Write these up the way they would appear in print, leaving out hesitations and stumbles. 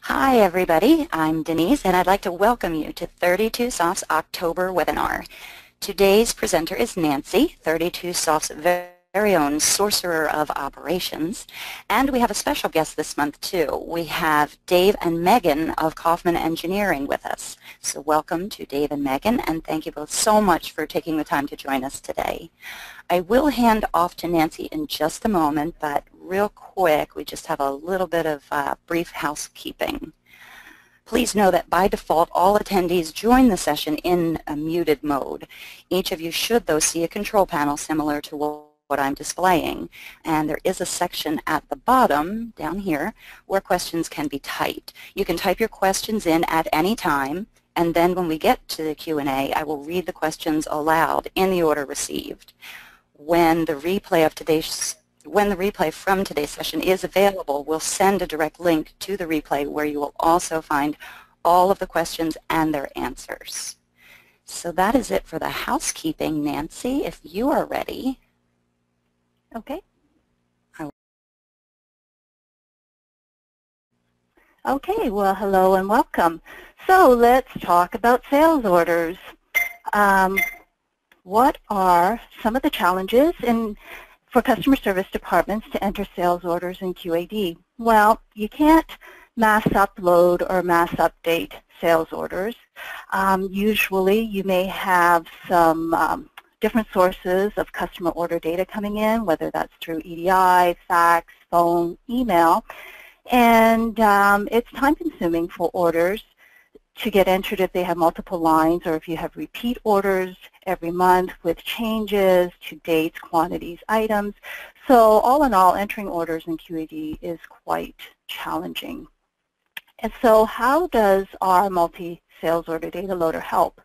Hi everybody, I'm Denise and I'd like to welcome you to 32Soft's October webinar. Today's presenter is Nancy, 32Soft's very own sorcerer of operations, and we have a special guest this month too. We have Dave and Megan of Kaufman Engineering with us. So welcome to Dave and Megan, and thank you both so much for taking the time to join us today. I will hand off to Nancy in just a moment, but real quick, we just have a little bit of brief housekeeping. Please know that by default, all attendees join the session in a muted mode. Each of you should, though, see a control panel similar to what I'm displaying. And there is a section at the bottom, down here, where questions can be typed. You can type your questions in at any time, and then when we get to the Q&A, I will read the questions aloud in the order received. When the replay from today's session is available, we'll send a direct link to the replay where you will also find all of the questions and their answers. So that is it for the housekeeping. Nancy, if you are ready. Okay. Okay, well, hello and welcome. So let's talk about sales orders. What are some of the challenges for customer service departments to enter sales orders in QAD? Well, you can't mass upload or mass update sales orders. Usually you may have some different sources of customer order data coming in, whether that's through EDI, fax, phone, email, and it's time-consuming for orders to get entered if they have multiple lines or if you have repeat orders every month with changes to dates, quantities, items. So all in all, entering orders in QAD is quite challenging. And so how does our multi-sales order data loader help?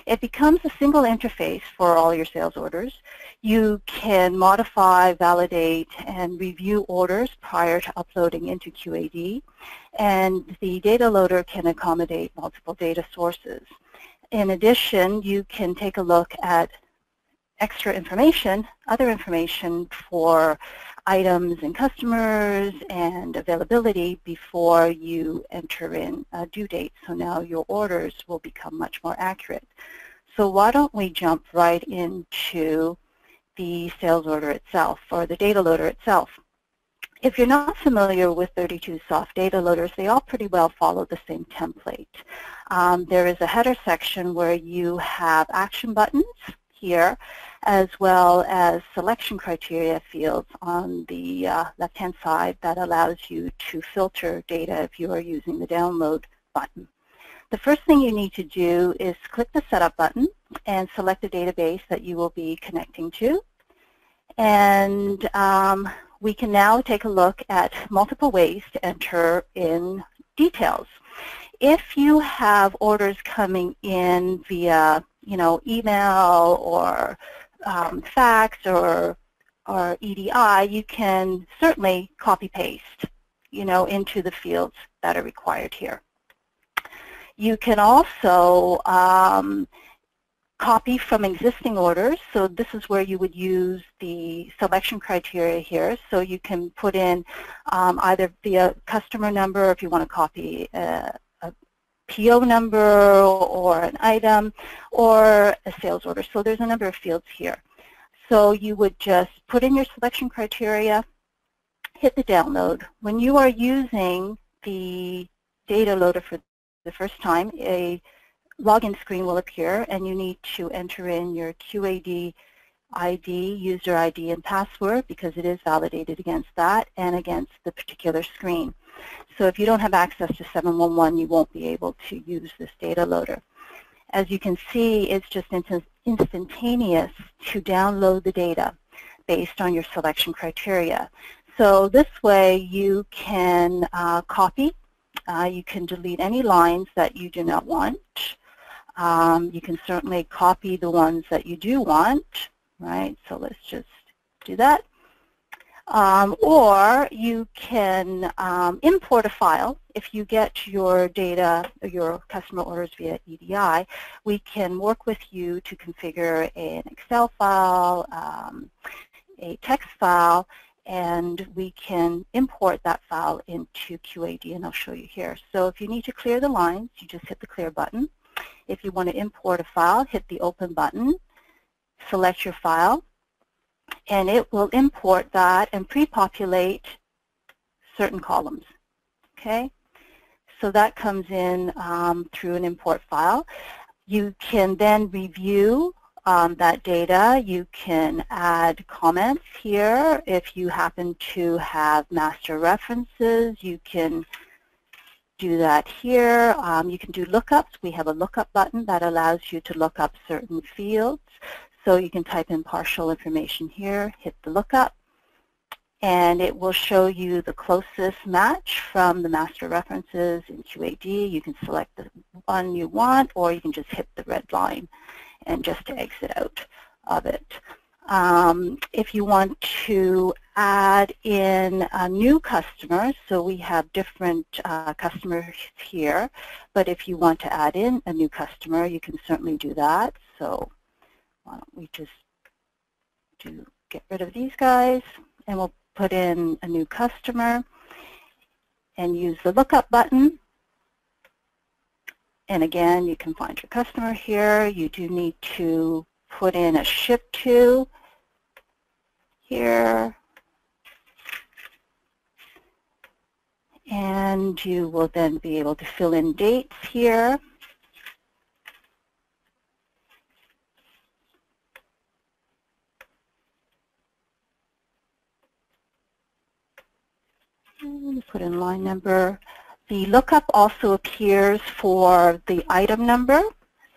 It becomes a single interface for all your sales orders. You can modify, validate, and review orders prior to uploading into QAD. And the data loader can accommodate multiple data sources. In addition, you can take a look at extra information, other information for items and customers and availability before you enter in a due date. So now your orders will become much more accurate. So why don't we jump right into the sales order itself, or the data loader itself. If you're not familiar with 32Soft data loaders, they all pretty well follow the same template. There is a header section where you have action buttons here, as well as selection criteria fields on the left-hand side that allows you to filter data if you are using the download button. The first thing you need to do is click the Setup button and select the database that you will be connecting to. And we can now take a look at multiple ways to enter in details. If you have orders coming in via, email or fax or EDI, you can certainly copy-paste, into the fields that are required here. You can also copy from existing orders. So this is where you would use the selection criteria here. So you can put in either via customer number, if you want to copy a PO number or an item, or a sales order. So there's a number of fields here. So you would just put in your selection criteria, hit the download. When you are using the data loader for the first time, a login screen will appear, and you need to enter in your QAD ID, user ID, and password, because it is validated against that and against the particular screen. So if you don't have access to 711, you won't be able to use this data loader. As you can see, it's just instantaneous to download the data based on your selection criteria. So this way you can copy, you can delete any lines that you do not want. You can certainly copy the ones that you do want, right? So let's just do that. Or you can import a file. If you get your data, your customer orders via EDI, we can work with you to configure an Excel file, a text file, and we can import that file into QAD, and I'll show you here. So if you need to clear the lines, you just hit the clear button. If you want to import a file, hit the open button, select your file, and it will import that and pre-populate certain columns. Okay, so that comes in through an import file. You can then review that data. You can add comments here. If you happen to have master references, you can do that here. You can do lookups. We have a lookup button that allows you to look up certain fields. So you can type in partial information here, hit the lookup, and it will show you the closest match from the master references in QAD. You can select the one you want, or you can just hit the red line and just exit out of it. If you want to add in a new customer, so we have different customers here, but if you want to add in a new customer, you can certainly do that. So why don't we just get rid of these guys, and we'll put in a new customer and use the lookup button. And again, you can find your customer here. You do need to put in a ship to here. And you will then be able to fill in dates here. And put in line number. The lookup also appears for the item number.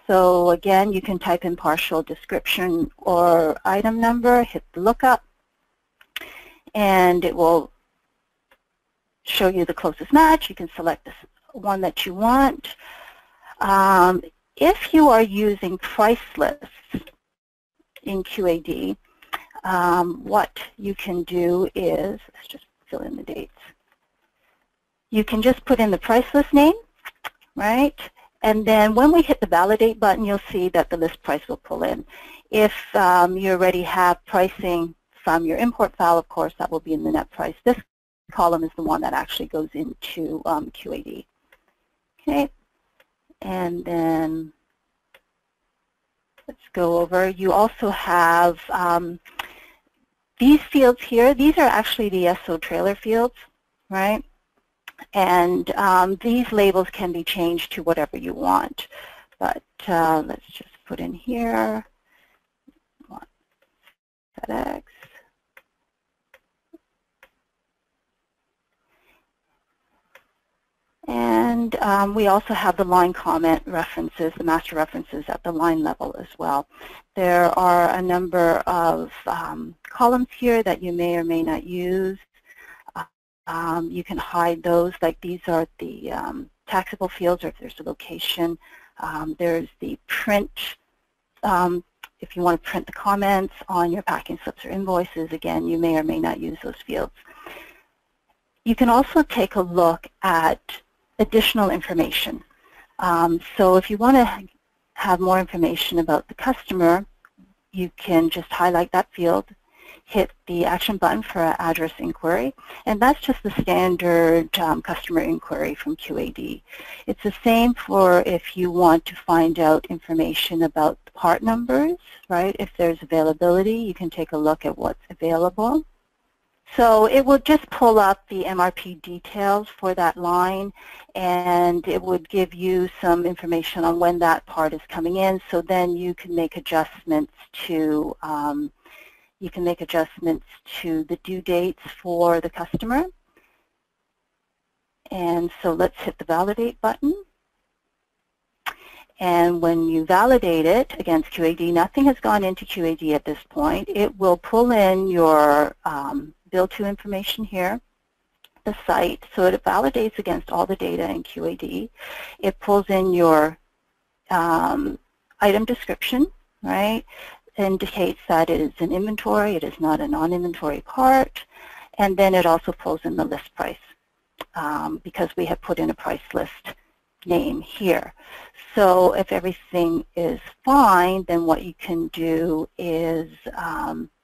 So again, you can type in partial description or item number, hit the lookup, and it will show you the closest match. You can select the one that you want. If you are using price lists in QAD, what you can do is, let's just fill in the dates. You can just put in the price list name, right? And then when we hit the validate button, you'll see that the list price will pull in. If you already have pricing from your import file, of course, that will be in the net price. This column is the one that actually goes into QAD. Okay, and then let's go over. You also have these fields here. These are actually the SO trailer fields, right? And these labels can be changed to whatever you want. But let's just put in here, FedEx. And we also have the line comment references, the master references at the line level as well. There are a number of columns here that you may or may not use. You can hide those, like these are the taxable fields, or if there's a location. There's the print, if you want to print the comments on your packing slips or invoices, again, you may or may not use those fields. You can also take a look at additional information. So if you want to have more information about the customer, you can just highlight that field, hit the action button for an address inquiry, and that's just the standard customer inquiry from QAD. It's the same for if you want to find out information about the part numbers, right? If there's availability, you can take a look at what's available. So it will just pull up the MRP details for that line, and it would give you some information on when that part is coming in, so then you can make adjustments to the due dates for the customer. And so let's hit the validate button. And when you validate it against QAD, nothing has gone into QAD at this point. It will pull in your bill to information here, the site, so it validates against all the data in QAD. It pulls in your item description, right? Indicates that it is an inventory, it is not a non-inventory part, and then it also pulls in the list price because we have put in a price list name here. So if everything is fine, then what you can do is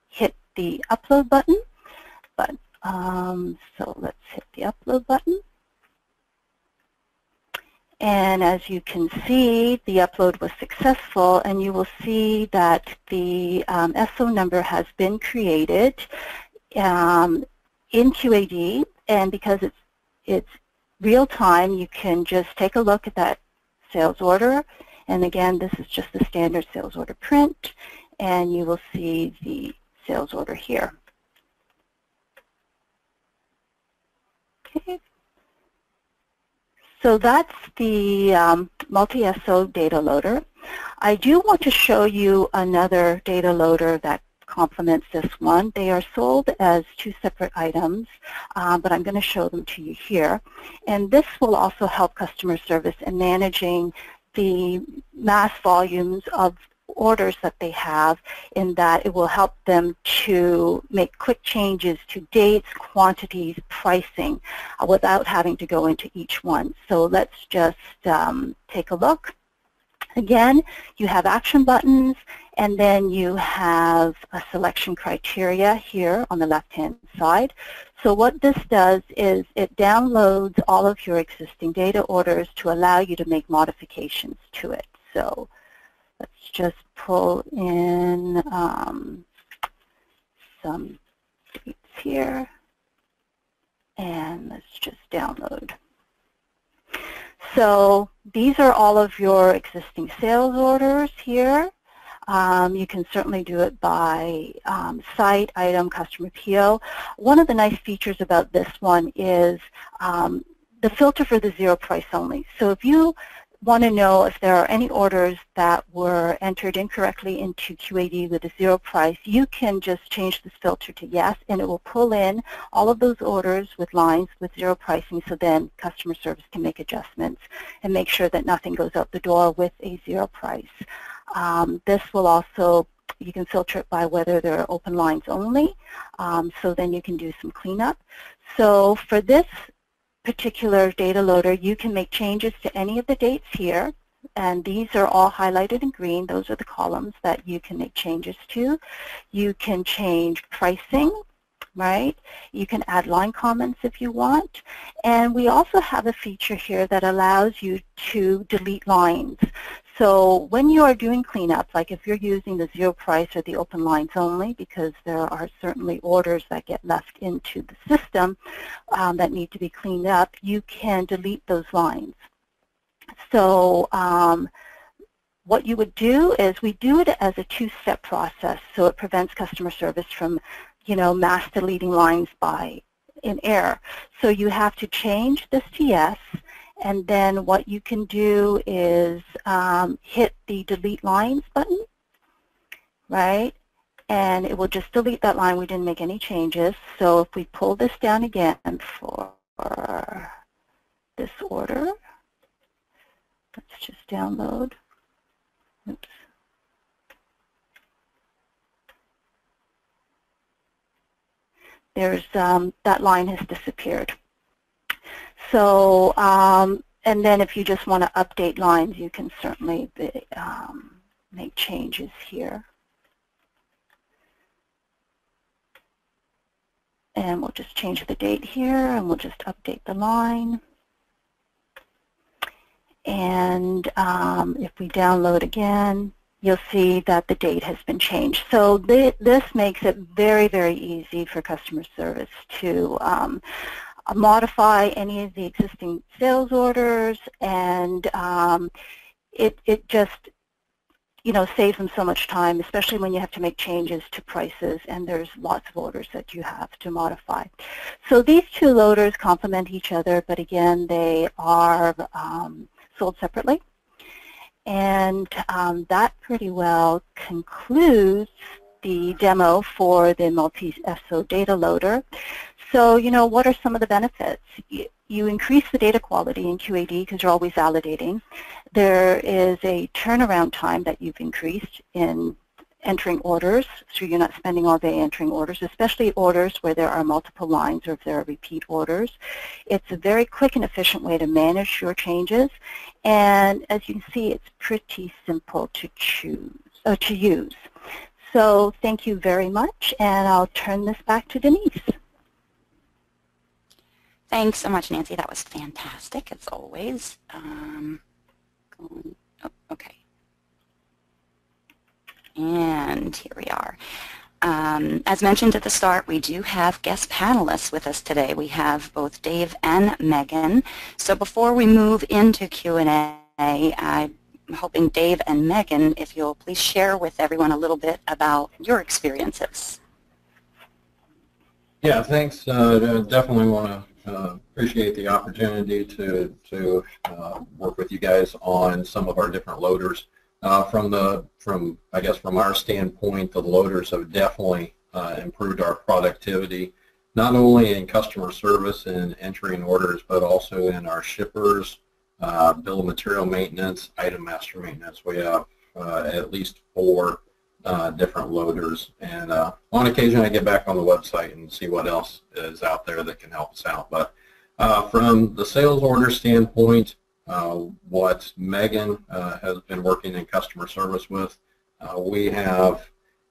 hit the upload button. but so let's hit the upload button. And as you can see, the upload was successful, and you will see that the SO number has been created in QAD, and because it's real time, you can just take a look at that sales order. And again, this is just the standard sales order print, and you will see the sales order here. Okay. So that's the multi-SO data loader. I do want to show you another data loader that complements this one. They are sold as two separate items, but I'm going to show them to you here. And this will also help customer service in managing the mass volumes of orders that they have, in that it will help them to make quick changes to dates, quantities, pricing, without having to go into each one. So let's just take a look. Again, you have action buttons, and then you have a selection criteria here on the left-hand side. So what this does is it downloads all of your existing data orders to allow you to make modifications to it. So let's just pull in some dates here, and let's just download. So these are all of your existing sales orders here. You can certainly do it by site, item, customer PO. One of the nice features about this one is the filter for the zero price only. So if you want to know if there are any orders that were entered incorrectly into QAD with a zero price, you can just change this filter to yes, and it will pull in all of those orders with lines with zero pricing, so then customer service can make adjustments and make sure that nothing goes out the door with a zero price. This will also, you can filter it by whether there are open lines only, so then you can do some cleanup. So for this particular data loader, you can make changes to any of the dates here, and these are all highlighted in green. Those are the columns that you can make changes to. You can change pricing, right? You can add line comments if you want, and we also have a feature here that allows you to delete lines. So when you are doing cleanup, like if you're using the zero price or the open lines only, because there are certainly orders that get left into the system that need to be cleaned up, you can delete those lines. So what you would do is we do it as a two-step process, so it prevents customer service from, mass deleting lines in error. So you have to change this to yes, and then what you can do is hit the delete lines button, right? And it will just delete that line. We didn't make any changes. So if we pull this down again for this order, let's just download. Oops. There's that line has disappeared. So, and then if you just want to update lines, you can certainly make changes here. And we'll just change the date here, and we'll just update the line. And if we download again, you'll see that the date has been changed. So this makes it very, very easy for customer service to modify any of the existing sales orders, and it just saves them so much time, especially when you have to make changes to prices and there's lots of orders that you have to modify. So these two loaders complement each other, but again, they are sold separately. And that pretty well concludes the demo for the multi-SO data loader. So, what are some of the benefits? You increase the data quality in QAD because you're always validating. There is a turnaround time that you've increased in entering orders, so you're not spending all day entering orders, especially orders where there are multiple lines or if there are repeat orders. It's a very quick and efficient way to manage your changes, and as you can see, it's pretty simple to use. So thank you very much, and I'll turn this back to Denise. Thanks so much, Nancy. That was fantastic, as always. Okay. And here we are. As mentioned at the start, we do have guest panelists with us today. We have both Dave and Megan. So before we move into Q&A, I'm hoping Dave and Megan, if you'll please share with everyone a little bit about your experiences. Yeah, thanks. Definitely want to appreciate the opportunity to work with you guys on some of our different loaders. From our standpoint, the loaders have definitely improved our productivity, not only in customer service and entering orders, but also in our shippers, bill of material maintenance, item master maintenance. We have at least 4 different loaders, and on occasion I get back on the website and see what else is out there that can help us out. But from the sales order standpoint, what Megan has been working in customer service with, we have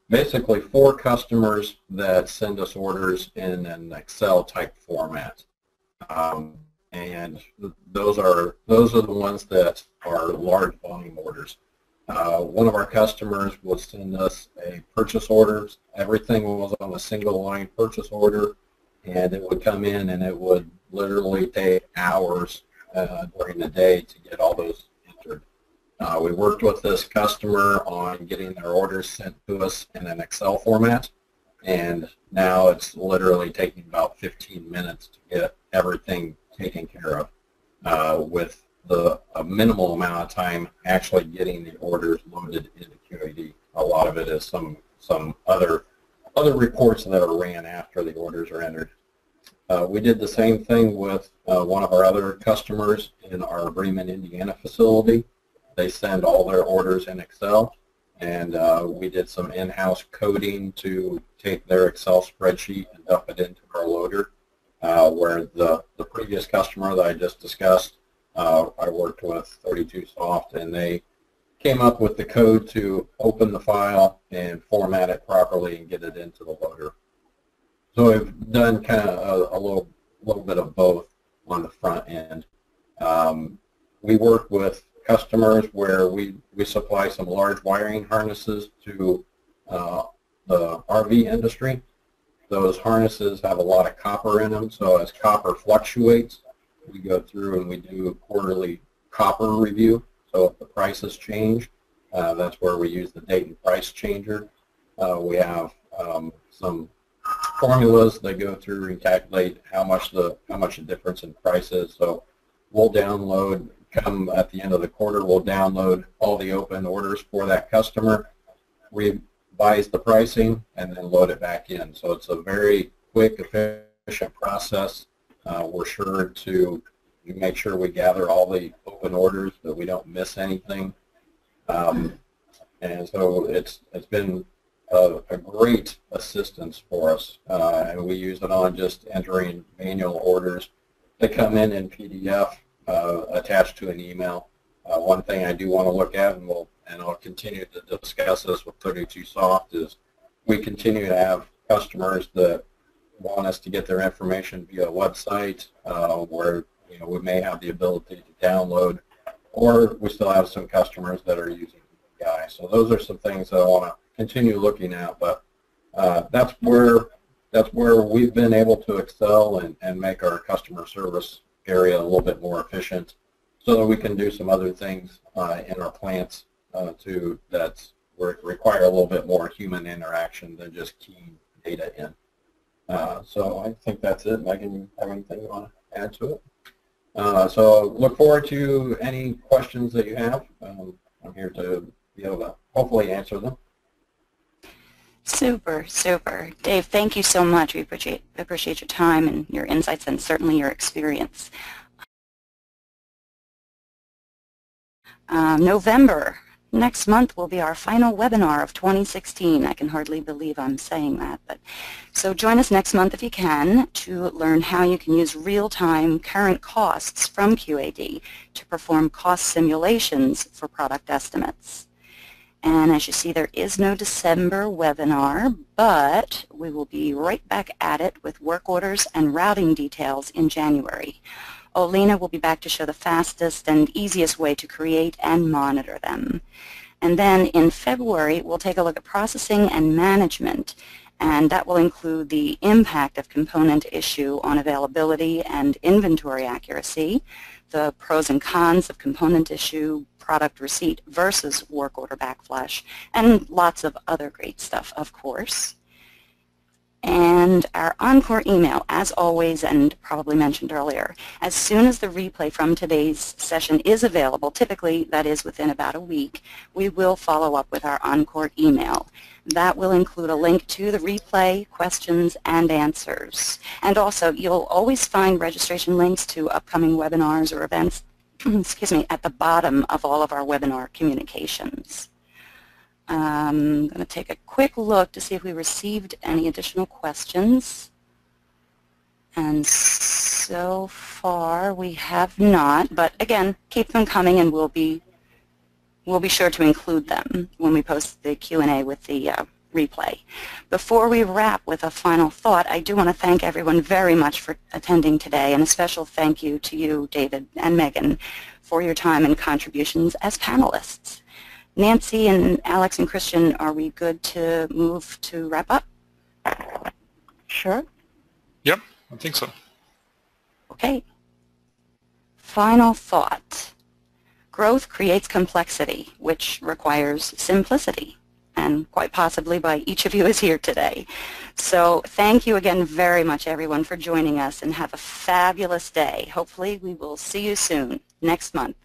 basically 4 customers that send us orders in an Excel type format, and those are the ones that are large volume orders. One of our customers will send us a purchase order. Everything was on a single line purchase order, and it would come in and it would literally take hours during the day to get all those entered. We worked with this customer on getting their orders sent to us in an Excel format, and now it's literally taking about 15 minutes to get everything taken care of, with a minimal amount of time actually getting the orders loaded into QAD. A lot of it is some other reports that are ran after the orders are entered. We did the same thing with one of our other customers in our Bremen, Indiana facility. They send all their orders in Excel, and we did some in-house coding to take their Excel spreadsheet and dump it into our loader, where the previous customer that I just discussed, I worked with 32Soft, and they came up with the code to open the file and format it properly and get it into the loader. So I've done kind of a little bit of both on the front end. We work with customers where we supply some large wiring harnesses to the RV industry. Those harnesses have a lot of copper in them, so as copper fluctuates, we go through and we do a quarterly copper review. So if the prices change, that's where we use the date and price changer. We have some formulas that go through and calculate how much the difference in price is. So we'll download, come at the end of the quarter, we'll download all the open orders for that customer, revise the pricing, and then load it back in. So it's a very quick, efficient process. We're sure to make sure we gather all the open orders, that we don't miss anything. And so it's been a great assistance for us, and we use it on just entering manual orders. They come in PDF attached to an email. One thing I do want to look at, and I'll continue to discuss this with 32Soft, is we continue to have customers that want us to get their information via a website, where we may have the ability to download, or we still have some customers that are using EDI. So those are some things that I want to continue looking at, but that's where we've been able to excel and make our customer service area a little bit more efficient, so that we can do some other things in our plants that require a little bit more human interaction than just keying data in. So I think that's it. Megan, you have anything you want to add to it? So look forward to any questions that you have. I'm here to be able to hopefully answer them. Super, super. Dave, thank you so much. We appreciate your time and your insights, and certainly your experience. November, next month, will be our final webinar of 2016. I can hardly believe I'm saying that. So join us next month if you can, to learn how you can use real-time current costs from QAD to perform cost simulations for product estimates. And as you see, there is no December webinar, but we will be right back at it with work orders and routing details in January. Olena will be back to show the fastest and easiest way to create and monitor them. And then in February, we'll take a look at processing and management, and that will include the impact of component issue on availability and inventory accuracy, the pros and cons of component issue, product receipt versus work order backflush, and lots of other great stuff, of course. And our encore email, as always, and probably mentioned earlier, as soon as the replay from today's session is available, typically that is within about a week, we will follow up with our encore email. That will include a link to the replay, questions, and answers. And also, you'll always find registration links to upcoming webinars or events excuse me, at the bottom of all of our webinar communications. I'm going to take a quick look to see if we received any additional questions. And so far we have not, but again, keep them coming and we'll be sure to include them when we post the Q&A with the replay. Before we wrap with a final thought, I do want to thank everyone very much for attending today, and a special thank you to you, David and Megan, for your time and contributions as panelists. Nancy and Alex and Christian, are we good to move to wrap up? Sure. Yep, I think so. Okay. Final thought. Growth creates complexity, which requires simplicity, and quite possibly by each of you is here today. So thank you again very much, everyone, for joining us, and have a fabulous day. Hopefully we will see you soon, next month.